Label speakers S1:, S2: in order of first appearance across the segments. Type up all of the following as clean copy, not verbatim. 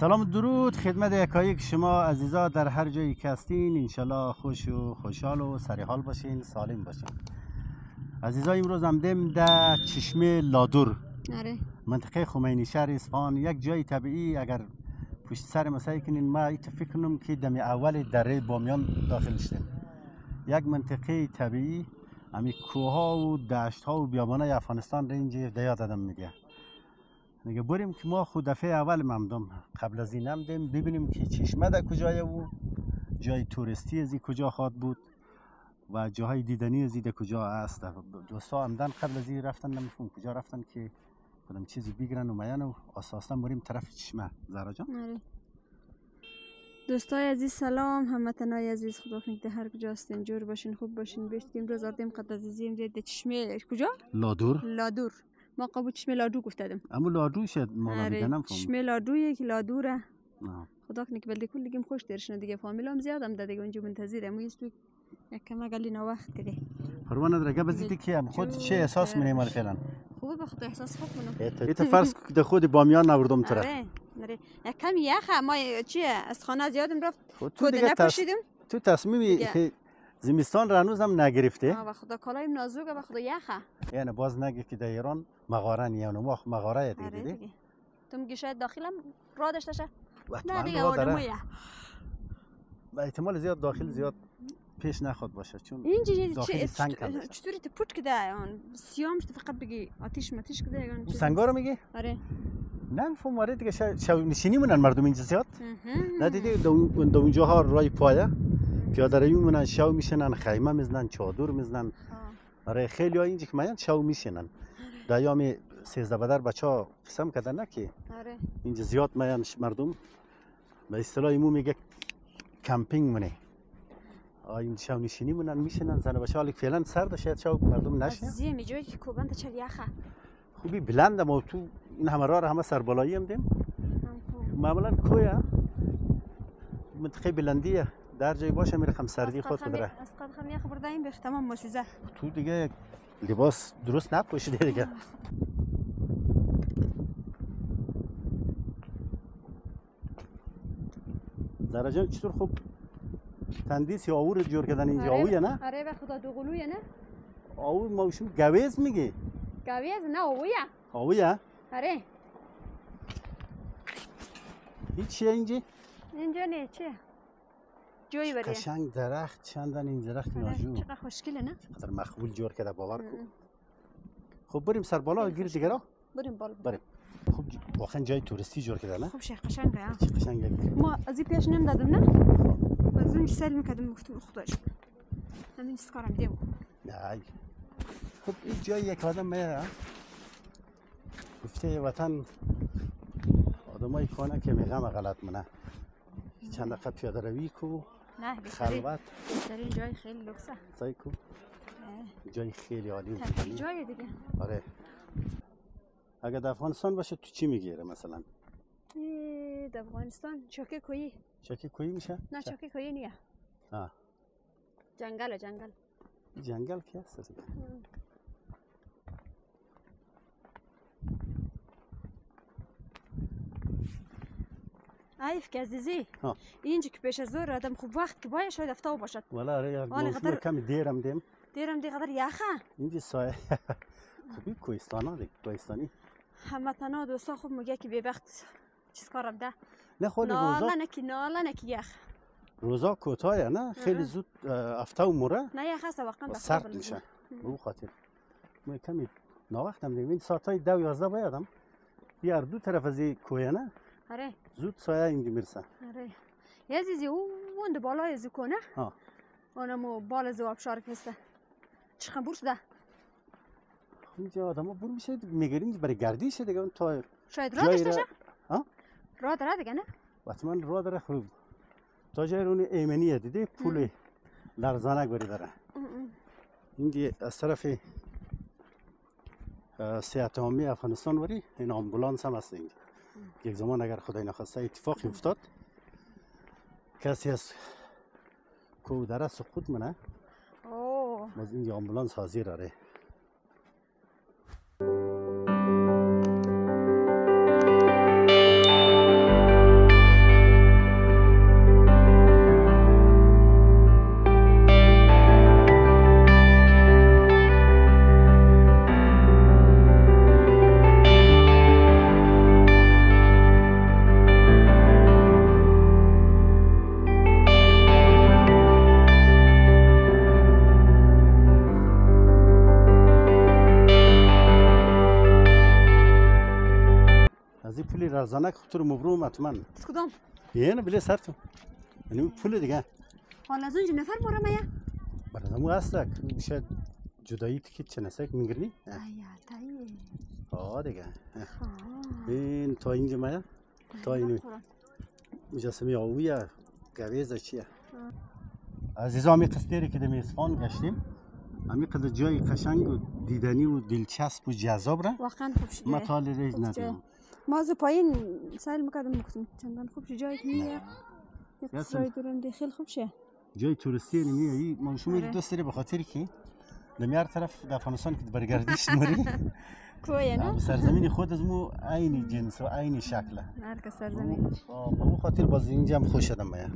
S1: سلام درود خدمت یکایک شما عزیزا در هر جایی که هستین. انشالله خوش و خوشحال و سریحال باشین، سالم باشین. عزیزا امروز همدیم در چشمه لادور، منطقه خمینی شهر اصفهان. یک جای طبیعی اگر پشت سر مسایی کنین، ما فکر کنم که دم اول دره بامیان داخل شدیم. یک منطقه طبیعی، همی کوها و دشت ها و بیابانای افغانستان رنج دیاد آدم میگه بریم که ما خود دفعه اول ممدم قبل از این نمدیم ببینیم که چشمه در کجای و جای توریستی از کجا خواد بود و جاهای دیدنی از در کجا است. دوستا همدن قبل از این رفتن، نمیفهم کجا رفتن که کدام چیزی بگیرن و میان و اساسا بریم طرف چشمه. زهرا جان،
S2: دوستای عزیز سلام، هموطنای عزیز، خدا کنه هر کجا هستین جور باشین، خوب باشین. بیست که امروز آردیم قد عزیزیم در چشمه کجا؟ لادور. ما قبول چشمه لادو گفتم.
S1: اما لادو شد ما نمیدونم.
S2: چشمه لادویه که لادوره. خدا کنه که بلده کل دیگه خوش درشنه دیگه، فامیلام زیادم ده دیگه اونجا منتظرم. ما است یک کم اقلی وقت دیگه.
S1: پروانه درگه بزیدی که خود چه احساس می‌کنی مال فعلا؟
S2: خوبه به خود احساس خوب کنم.
S1: ایت فرض که خود بامیان نوردم تره.
S2: آره. یک کم یخه ما چیه از خانه زیادم رفت. کد نپوشیدم.
S1: تو تصمیمی زمستان را هنوز هم نگرفته؟
S2: و خدا کالایم نازوکه و خدا یخه.
S1: یعنی باز نگه که در ایران مغاره نیست، ما مغاره دیدی؟
S2: تو میگی شاید داخلم راه داشته شه؟
S1: نه دیگه آدمویه. با احتمال زیاد داخل زیاد پیش نخواد باشه، چون داخل سنگ کم است.
S2: چطوری تپوت کده سیامش فقط بگی آتیش کده
S1: سنگا رو میگی؟
S2: آره.
S1: نمیفهم وارد دیگه شو نشینی مونن مردم اینجا زیاد. ندیدی دو اونجاها رای پایه پیاده روی مونن، شو میشنن، خیمه میزنن، چادر میزنن. آره خیلی ها اینجا که میان شو میشنن. دایام 13 بدر بچه‌ها قسم کردن نه که
S2: آره
S1: اینجا زیاد میان مردم به اصطلاح ایمو میگه کمپینگ مونه. این شو نشینی مونن میشنن، زن بچه‌ها حالا فعلا سرد شاید شو مردم نشین.
S2: زی میجوی که کوبند چه یخه.
S1: خوبی بلند ما تو این همه راه همه سربالایی هم دیم. معمولا کوه منطقه بلندیه، در جای باشه میره خم سردی خود بدره.
S2: از قد خم یخ بردیم به تمام موسیزه.
S1: تو دیگه لباس درست نپوشیده دیگه. زهرا جان چطور خوب تندیس یا آور جور کردن اینجا؟ آویه نه؟
S2: آره به خدا دوقلویه نه؟
S1: آور موشون گویز میگی؟
S2: گویز نه آویه.
S1: آویه؟
S2: آره.
S1: این چیه اینجا؟
S2: اینجا نه چیه؟ جوی بریه.
S1: قشنگ درخت چندن این درخت ناجو.
S2: چقدر خوشگله نه؟
S1: چقدر مخبول جور کرده باور کن. خب بریم سر بالا گیر دیگه را؟
S2: بریم بالا.
S1: بریم. خب واقعا جای توریستی جور کرده نه؟
S2: خوب شه قشنگه.
S1: چه قشنگه.
S2: ما از این پیش نمیدادم نه؟ از اون سر میکردم گفتم خداش. همین اسکارم دیو.
S1: نه. خب این جای یک آدم میاد. گفته وطن آدمای کنه که میگم غلط منه. چند دقیقه پیاده روی کو.
S2: نه
S1: خلوت.
S2: در این جای خیلی لوکسه.
S1: سعی کو. جای خیلی عالی
S2: بود. جای دیگه.
S1: آره. اگه در افغانستان باشه تو چی میگیره مثلا؟
S2: در افغانستان چوکه کویی.
S1: چوکه کویی میشه؟
S2: نه چوکه کویی نیه. جنگل.
S1: جنگل کی هست؟
S2: عیف که عزیزی اینجا که پیش از ظهر آدم خوب وقت که باید شاید افتاو باشد.
S1: والا آره موسم کمی دیرم دیم
S2: قدر یخه
S1: اینجا سایه. خوبی کوهستانا دیگه کوهستانی
S2: هموطنا دوستا خوب میگه که بی وقت چیز کارم ده
S1: نه خیلی روزا
S2: ناله نکی یخ
S1: روزا کوتاه نه خیلی زود افتاو موره
S2: نه یخ هست واقعا
S1: سرد میشه رو خاطر ما کمی ناوقتم دیگه این ساعتای 10 و 11 بایدم بیار دو طرف از کوه نه
S2: آره
S1: زود سایه اینجا میرسه.
S2: آره یه عزیزی اون بالای زکونه اونمو بالا زواب شارک هسته چقدر بورس ده
S1: اینجا آدم ها برو میشه میگرین برای گردیشه دیگه اون تا
S2: شاید راه داشته راه داره دیگه نه؟
S1: حتما راه داره خوب تا جای اون ایمنیه دیدی پول لرزانه گوری داره اینجا از طرف صحت عامه افغانستان وری این آمبولانس هم هست اینجا یک زمان اگر خدای نخواسته اتفاقی افتاد کسی از کودره سقوط منه باز اینجا آمبولانس حاضر داره. ارزانک خود رو مبروم حتما.
S2: از کدام؟
S1: یعنی بله سر تو. یعنی پول دیگه.
S2: حالا از اونجا نفر مورم یا؟
S1: برای مو هستک. میشه جدایی تیکت چه نسک میگیری؟
S2: آیا تایی.
S1: دیگه. این تا اینجا مایا. تا اینو. مجسمه آویه گویزه چیه؟ عزیزا می قصدیری که دم اصفهان گشتیم. امی قدر جای قشنگ و دیدنی و دلچسب و جذاب را
S2: واقعا خوب شد.
S1: ما تال ریز ندیم.
S2: ما از پایین سیل میکردم مختم چندان خوب شد جایی که میه. یک سرای دورم خیلی خوب شه.
S1: جای توریستی نمیه. ما شما دوست داری به خاطر کی؟ دمیار طرف در افغانستان که برگردیش نوری.
S2: کوی نه؟
S1: سرزمین خود از مو عین جنس و عین شکله.
S2: هر کس سرزمینش.
S1: با اون خاطر باز اینجا هم خوش شدم مایا.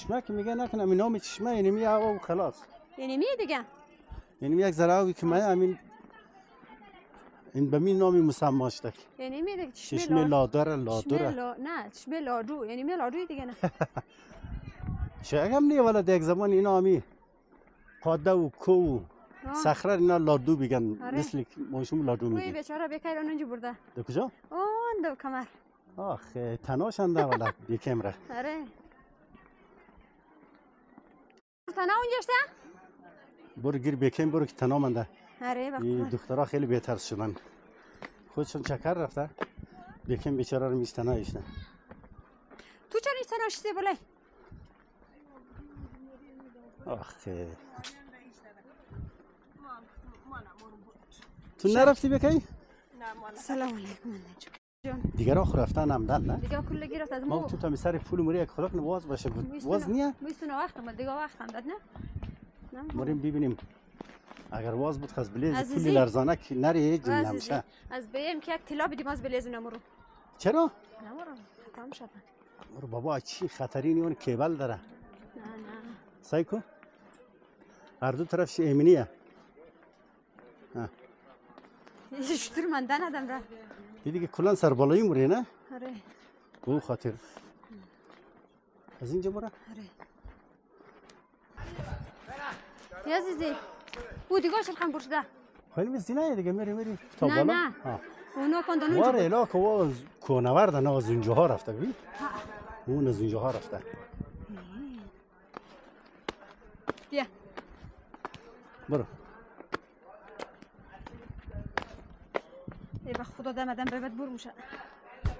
S1: چشمه که میگه نکنم این نام چشمه یعنی میگه او خلاص
S2: یعنی میگه دیگه
S1: یعنی یک ذراوی که من همین این به می نامی مسماش دک
S2: یعنی میگه
S1: چشمه لادره
S2: نه چشمه لادو یعنی میگه لادوی دیگه نه
S1: شاید هم نیه ولی یک زمان اینا همی قاده و کو صخره اینا لادو بگن مثل ماشوم لادو میگن
S2: بیچاره بیکار اونجا برده
S1: دو کجا؟
S2: اون دو کمر
S1: آخه تناشنده ولی یکم را
S2: آره تنها اونجاشته؟
S1: برو گیر بیکم برو که تنها منده
S2: آره
S1: این دخترها خیلی بهتر شدن خودشون چکر رفته بیکم بیچاره رو میز تنها ایشته
S2: تو چرا تنها شده بله؟
S1: آخه تو نرفتی بکی؟
S2: سلام علیکم
S1: دیگر آخر رفتن همدن نه؟
S2: دیگه کل گرفت از
S1: ما تو تا میسر پول موری یک خلاق نواز باشه واز نیه؟
S2: میستونه وقتم دیگه وقتم داد نه؟
S1: موریم ببینیم اگر واز بود خز بلیز پولی لرزانه که نری جن نمشه
S2: از بیم که یک طلا بدیم از بلیز نمورو
S1: چرا؟
S2: نمورم ختم شد
S1: مرو بابا چی خطری نیون کیبل داره
S2: نه
S1: سایکو هر دو طرفش ایمنیه
S2: شطور من ندم را
S1: دیگه کلان سر بالایی موری نه؟
S2: آره
S1: او خاطر از اینجا برا؟
S2: آره یا عزیزی او دیگه شلخم برشده
S1: خیلی بزدی نه دیگه میری تا
S2: بالا؟
S1: نه
S2: اونا کندن اونجا
S1: واره الا که او کونورد نه از اونجا ها رفته ببین اون از اونجا ها رفته
S2: بیا
S1: برو
S2: ای به خدا دمدم به بد بور میشه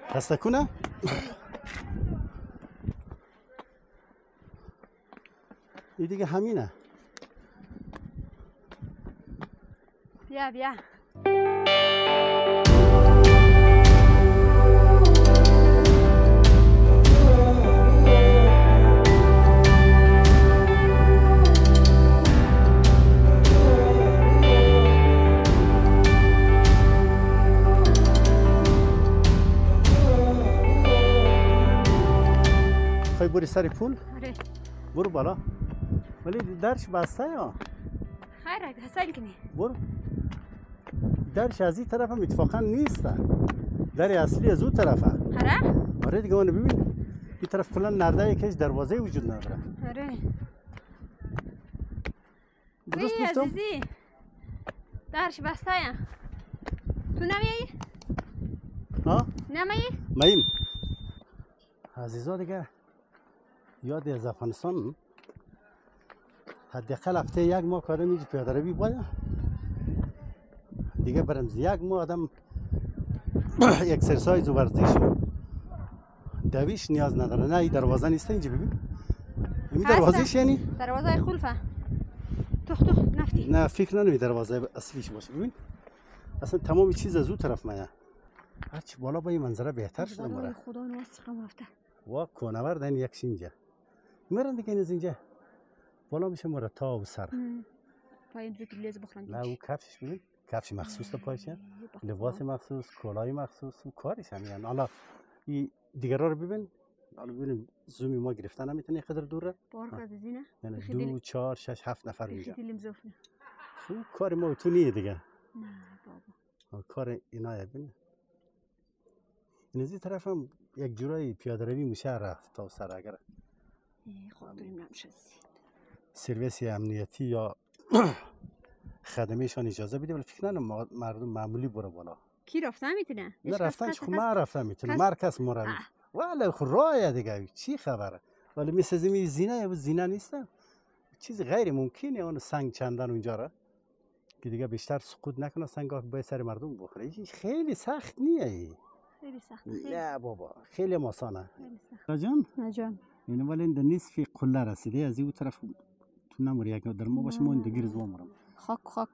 S1: خسته کنه؟ این دیگه همینه
S2: بیا
S1: خواهی بری سر پول؟
S2: آره
S1: برو بالا ولی درش بسته یا؟
S2: خیره حسین کنی
S1: برو درش از این طرف هم اتفاقا نیست در اصلی از اون طرفه آره دیگه اونو ببین این طرف کلا نرده یکیش دروازه وجود نداره
S2: آره
S1: درست گفتم؟
S2: عزیزی درش بسته یا تو نمیایی؟
S1: ها؟
S2: نمیایی؟
S1: ماییم عزیزا دیگه یاد از افغانستان حداقل هفته یک ماه که آدم اینجا پیاده روی باید دیگه برم یک ماه آدم اکسرسایز و ورزش دویش نیاز نداره نه این دروازه نیست اینجا ببین این دروازهش یعنی
S2: دروازه خلفه تخ نفتی
S1: نه فکر نمی دروازه اصلیش باشه ببین اصلا تمام چیز از اون طرف میاد هرچی بالا با این منظره بهتر شده مرا
S2: خدا نواسخم رفته
S1: وا کونورد این یکش اینجا میرن دیگه این از اینجا بالا میشه مرا تا و سر
S2: پایین زود لیز بخورن
S1: نه او کفشش ببین کفش مخصوص پایشه لباس مخصوص کلاه مخصوص و کارش همین حالا این دیگرها رو ببین حالا ببینیم زومی ما گرفتن نمیتونه قدر دوره
S2: بار از اینه
S1: یعنی 2 4 6 7 نفر اینجا
S2: خیلی مزافه
S1: خب کار ما تو نیه دیگه
S2: نه بابا
S1: کار اینا ببین این از این طرف هم یک جورایی پیاده روی میشه رفت تا سر اگر
S2: خود داریم نمیشه
S1: سرویس امنیتی یا خدمهشان اجازه بده ولی فکر نکنم مردم معمولی بره بالا
S2: کی رفته میتونه
S1: نه رفتن چه ما رفتم میتونه مرکز ما رو ولی خب راه دیگه چی خبره ولی مثل زمین زینه یا زینه نیست چیز غیر ممکنه اون سنگ چندن اونجا را که دیگه بیشتر سقوط نکنه سنگ ها به سر مردم بخوره خیلی سخت نیه
S2: خیلی سخت
S1: نه بابا خیلی آسانه
S2: جان جان
S1: این ولی این نصف قله رسیده از این طرف تو نموری یک در ما باشه ما این دیگه رزوان مرم
S2: خاک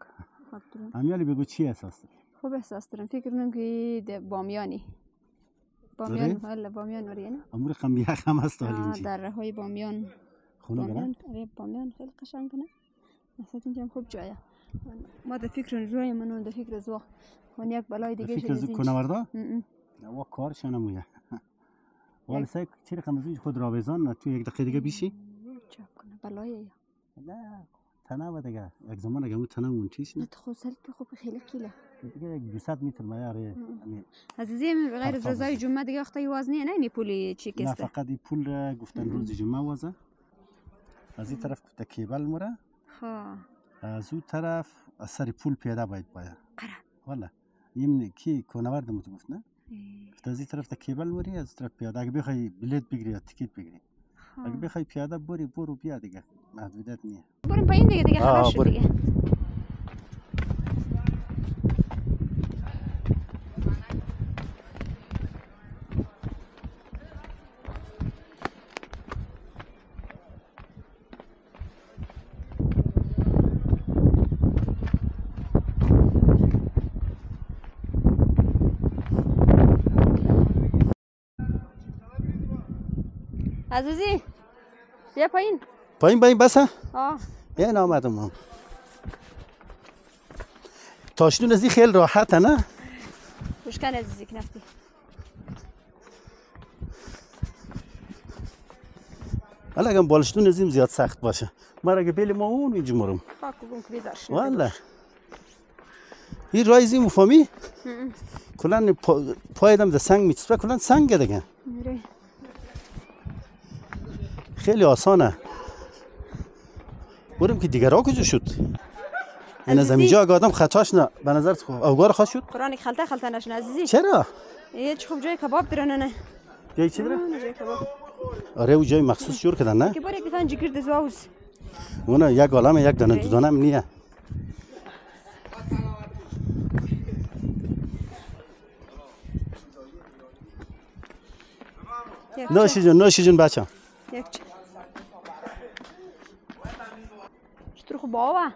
S2: دارم
S1: امیالی بگو چی احساس داری؟
S2: خوب احساس دارم فکر کنم که بامیانی بامیان وریانه
S1: امور خم بیخ هم هست حالی اینجا
S2: در های بامیان بامیان خیلی قشنگ کنه مثلا اینجا هم خوب جایه ما در فکر روی منو در فکر زوا اون یک بلای دیگه
S1: فکر زو کنوردا و کارش نمویه ولی سعی چرا خمزوی خود را بزن تو یک دقیقه دیگه بیشی
S2: چاپ کنه بلایه
S1: نه تنه دیگه یک زمان اگه اون تنه اون چیش
S2: نه تو سرت خوب خیلی
S1: دیگه یک 200 متر میاره
S2: عزیزی من غیر از روزای جمعه دیگه وقتی وزنی نه پولی چی کسته
S1: نه فقط این پول را گفتن روز جمعه وزه از این طرف گفته کیبل مره از اون طرف از سر پول پیاده باید قره والا این کی کونورد مت گفت نه گفت از این طرف تا کیبل مری از طرف پیاده اگه بخوای بلیت بگیری یا تیکت بگیری اگه بخوای پیاده برو بیا دیگه محدودیت نیه
S2: بریم پایین دیگه خلاص شد دیگه عزیزی بیا پایین
S1: بسه این آمدم هم تاشنون از این خیلی راحته نه
S2: خوشکن عزیزی که نفتی
S1: حالا اگه بالشتون از این زیاد سخت باشه ما اگه بیل ما اون اینجا مرم
S2: خاکو که بیزارش
S1: والا این رای زی مفهمی کلان پایدم ده سنگ میچسبه کلان سنگه دیگه خیلی آسانه بریم که دیگر ها کجا شد این از اینجا اگه آدم خطاش نه به نظرت اوگار خواهد شد
S2: قرآن خلطه نشن عزیزی
S1: چرا؟
S2: چه خوب جای کباب درنه نه
S1: جای چی داره؟
S2: جای کباب
S1: آره او جای مخصوص جور کردن نه؟
S2: که بار یک دفعه جگر دزواوز
S1: اونه یک عالم یک دانه دو دانه هم نیه نوشی جون بچه
S2: یک چطور خوب باوه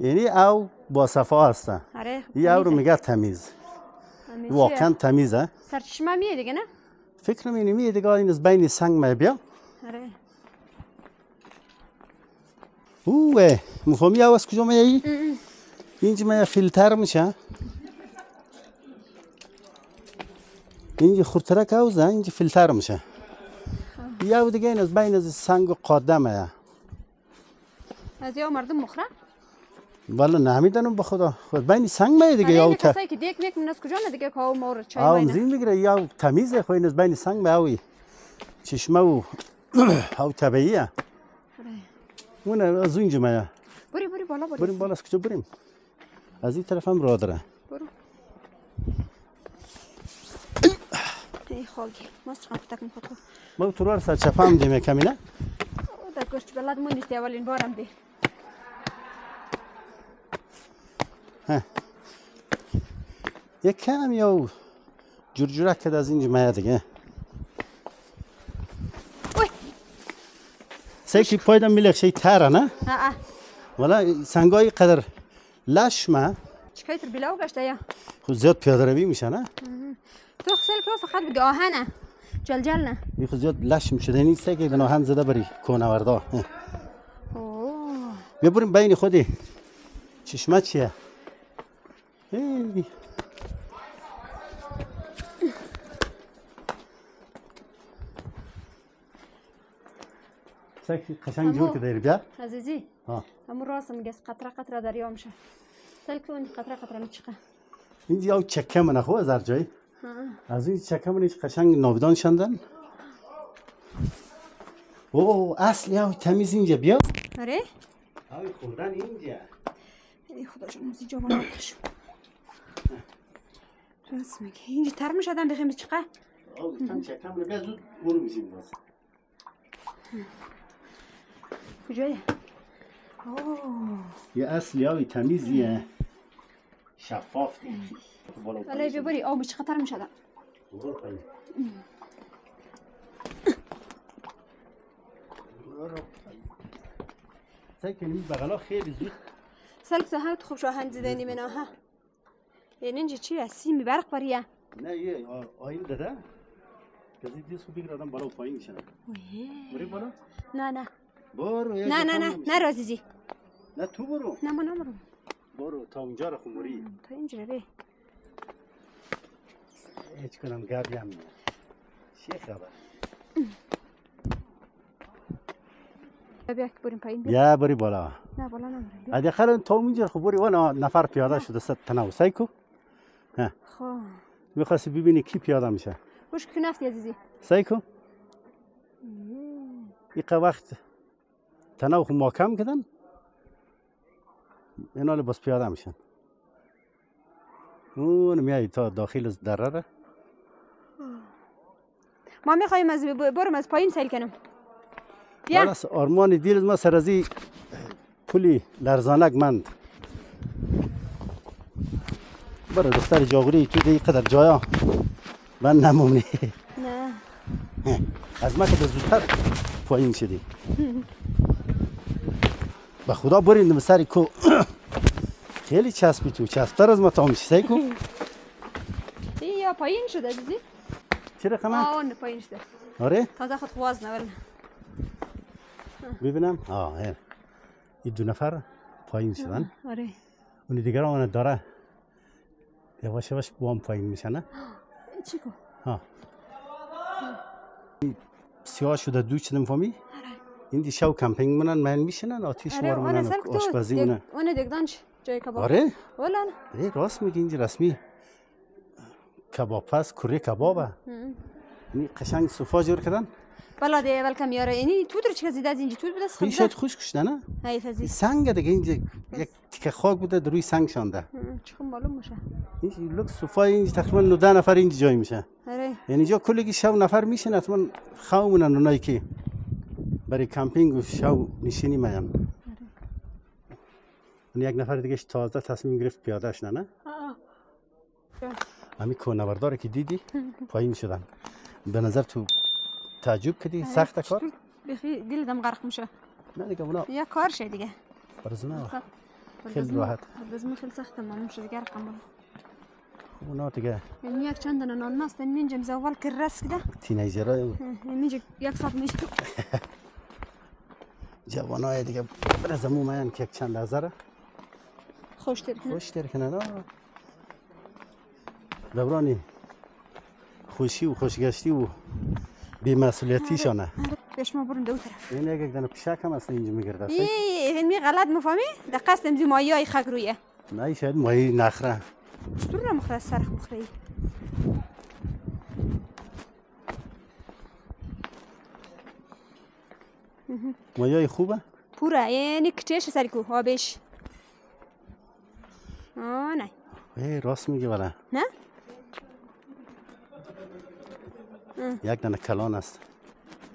S1: یعنی او با صفا هسته این او رو میگه تمیز واقعا تمیزه
S2: سرچشمه میه دیگه نه
S1: فکر نمینی میه دیگه این از بین سنگ می بیا اوه مفهمی او از کجا میایی اینجا میه فیلتر میشه اینجا خورترک اوزه اینجا فیلتر میشه یا دیگه این از بین از سنگ و قادمه
S2: از یا مردم مخره
S1: والا نمیدونم به خدا خود بین سنگ میه دیگه یا
S2: کسایی که دیک میکنن از کجا نه دیگه کاو مور چای
S1: بینه زین میگیره یا تمیزه خو این از بین سنگ میه چشمه و او طبیعیه اون از اینجا میه
S2: بری بالا
S1: بریم بالا از کجا بریم از این طرف هم راه داره
S2: برو ای خاگی ماست خان پتک میخواد
S1: ما تو رو سر چپا هم دیمه کمی نه
S2: در گشت بلد مون نیستی اولین بارم دی
S1: یک کم یا جورجورک کد از اینجا میه دیگه سیکی پایدم میلک شی تره نه والا سنگای قدر لشمه
S2: چکای تر بلاو گشته یا
S1: خود زیاد پیاده روی میشه نه
S2: تو خسل که فقط بگه آهنه جلجل نه
S1: این خود زیاد لشم شده نیست که دن آهن زده بری کونوردا بیا بریم بین خودی چشمه چیه قشنگ جور که داری بیا
S2: عزیزی
S1: ها
S2: همو راست میگه قطره قطره دریا میشه سلک اون قطره قطره میچقه
S1: اینجا او چکه منه خو از هر جایی از این چکه من قشنگ ناودان شندن او اصلی او تمیز اینجا بیا
S2: آره
S1: اوی خوردن اینجا
S2: ای خدا جون اینجا با ناتش راست میگه اینجا تر میشه آدم بخیم چقه
S1: او تم چکه من بیا زود برو میشیم باز
S2: کجایه
S1: یه اصلی اوی تمیزیه شفاف دی
S2: ولی ببری آب چقه تر میشه آدم
S1: برو پایین ساکنی بغلا خیلی زود
S2: سلک تو هم خوب شو هند زدنی منو ها یعنی اینجا چی هستی میبرق بریه
S1: نه یه آیل داده کسی دیست خوب بگیر آدم بالا و پایین میشنه بری بالا
S2: نه
S1: برو
S2: نه رازیزی
S1: نه تو برو
S2: نه من نمرم
S1: برو تا اونجا رو خموری
S2: تا اینجا بی
S1: هیچ کنم گردی هم چیه خبر
S2: بیا که بریم پایین
S1: بیا بری بالا
S2: نه بالا نمرم
S1: اگه خیلی تا اونجا خب بری وانا نفر پیاده شده ست تنو سایکو
S2: خب
S1: میخواستی ببینی کی پیاده میشه
S2: خوش که نفتی عزیزی
S1: سایکو ایقا وقت تنو خو محکم کردن اینا بس پیاده میشن اون میای تا داخل دره
S2: ما میخوایم از برم از پایین سیل کنم بیا
S1: خلاص آرمان دیل ما سرازی پولی لرزانک مند برای دختر جاغوری تو دی قدر جایا من نمومنی
S2: نه
S1: از ما که زودتر پایین شدی به خدا برین سری کو خیلی چسبی تو چسبتر از ما تا میشه سعی کن
S2: یا پایین شده عزیزی
S1: چه رقمه؟
S2: اون پایین شده
S1: آره؟
S2: تازه خود خواز نورن
S1: ببینم این دو نفر پایین شدن
S2: آره
S1: اونی دیگر آنه داره یواش یواش با هم پایین میشن نه؟
S2: چی کن؟
S1: سیاه شده دو شدم فهمی؟ این دی شو کمپینگ منن من میشنن آتیش وار منن آشپزی منن
S2: اون دگدانش جای کباب
S1: آره؟
S2: ولا
S1: نه راست میگی اینجا رسمی کباب پس کره کبابه این قشنگ صفا جور کردن
S2: بالا ده ولکم یاره یعنی تو در چه زیاد از اینجا تو بده
S1: خیلی شد خوش کشته نه؟
S2: حیف عزیز
S1: سنگ دیگه اینجا یک تیکه خاک بوده در روی سنگ شانده
S2: چون معلوم میشه
S1: این لوک صفا اینجا تقریبا 19 نفر اینجا جای میشه
S2: آره
S1: یعنی اینجا کلی شو نفر میشن حتما خواهمونن اونایی که برای کمپینگ و شو نشینی میان اون یک نفر دیگه تازه تصمیم گرفت پیاده شدن نه همین کوهنورداره که دیدی پایین شدن به نظر تو تعجب کردی سخت کار
S2: بخی دل دم غرق میشه
S1: نه دیگه اونا
S2: یا کار شه دیگه
S1: برزنا خیلی راحت
S2: لازم خیلی سخت ما میشه دیگه رقم
S1: اونا دیگه
S2: یعنی یک چند دونه نان ماست اینجا مزول کرس کده
S1: تینیجرای
S2: اینجا یک ساعت میستو
S1: جوانای دیگه برزمو میان که یک چند لحظه
S2: خوش ترکنه
S1: خوش ترکنه نه دورانی خوشی و خوشگشتی و بی‌مسئولیتی شانه
S2: پیش ما بریم دو طرف
S1: این یک دونه پیشک هم اصلا اینجا میگرده
S2: این غلط مفهمی ده قصد امزی مایای خاک رویه
S1: نه شاید ماهی نخره
S2: چطور نمخره سرخ مخره
S1: مایای خوبه
S2: پوره یعنی کچهش سری کو آبش نه
S1: راست میگه ولی
S2: نه
S1: یک دانه کلان است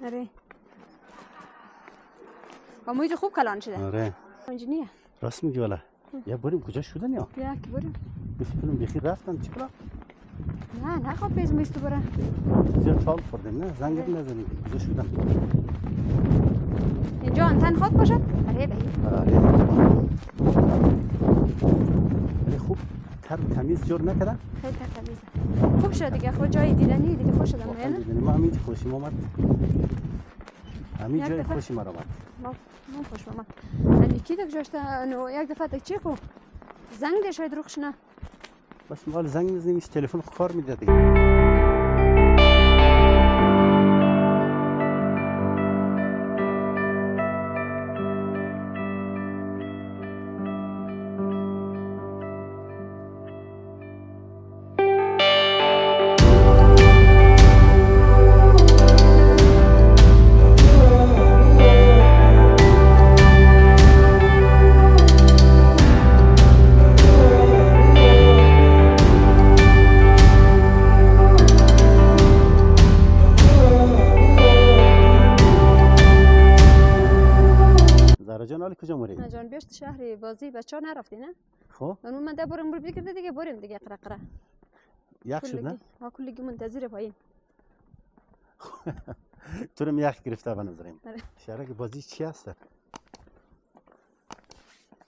S2: آره با مویز خوب کلان شده
S1: آره
S2: اینجا نیه
S1: راست میگه ولی یا بریم کجا شدن یا
S2: بیا که بریم
S1: بفکرم بخیر رفتن چیکار
S2: نه خواب پیز میستو بره
S1: زیاد چال خوردیم نه زنگ نزنیم کجا شدن
S2: اینجا انتن خاک باشه آره
S1: آره ولی خوب تمیز جور نکردن
S2: خیلی تمیزه خوب شد دیگه خود جای دیدنی دیگه خوش شدم نه
S1: ما همین خوشیم آمد همین جای خوشی ما آمد
S2: ما خوش آمد یعنی کی دیگه جاشته یک دفعه تک چی کو زنگ ده شاید روخش نه
S1: باش مال زنگ میزنیم تلفن کار میده دیگه سارا جان حالی کجا موری؟
S2: نه جان بیشت شهر بازی بچه ها نرفتی نه؟
S1: خب
S2: من ده برم برو کرده دیگه بریم دیگه قره
S1: یک شد نه؟
S2: ها کلگی منتظر پایین
S1: تو رو یک گرفته بنظریم
S2: آره.
S1: شهرک بازی چی هست؟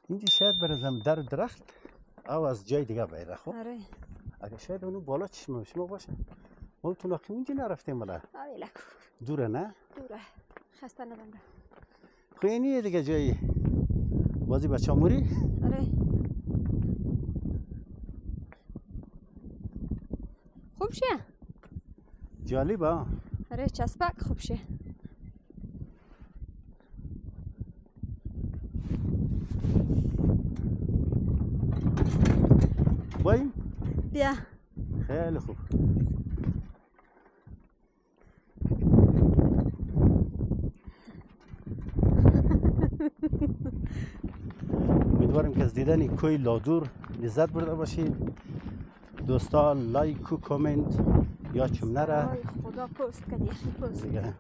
S1: اینجا شاید برزم در درخت او از جای دیگه بیره. خب
S2: آره
S1: اگه شاید اونو بالا چشم باشه ما تو ناخی اونجا نرفتیم ولی
S2: آویلک
S1: دوره نه؟
S2: دوره خسته ندم
S1: خب اینیه دیگه جایی بازی بچه ها موری؟
S2: آره خوب شه
S1: جالبه.
S2: آره چسبک خوب شه
S1: بایم؟
S2: بیا
S1: خیلی خوب. امیدوارم که از دیدن کوی لادور لذت برده باشید. دوستان لایک و کامنت یا چم نره
S2: وای خدا پست کنی پست
S1: دیگه.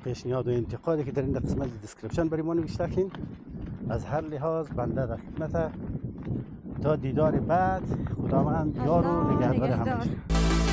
S1: پیشنهاد و انتقادی که در این قسمت دیسکریپشن برای ما نوشته کن. از هر لحاظ بنده در خدمت. تا دیدار بعد خداوند یار و نگهدار همه.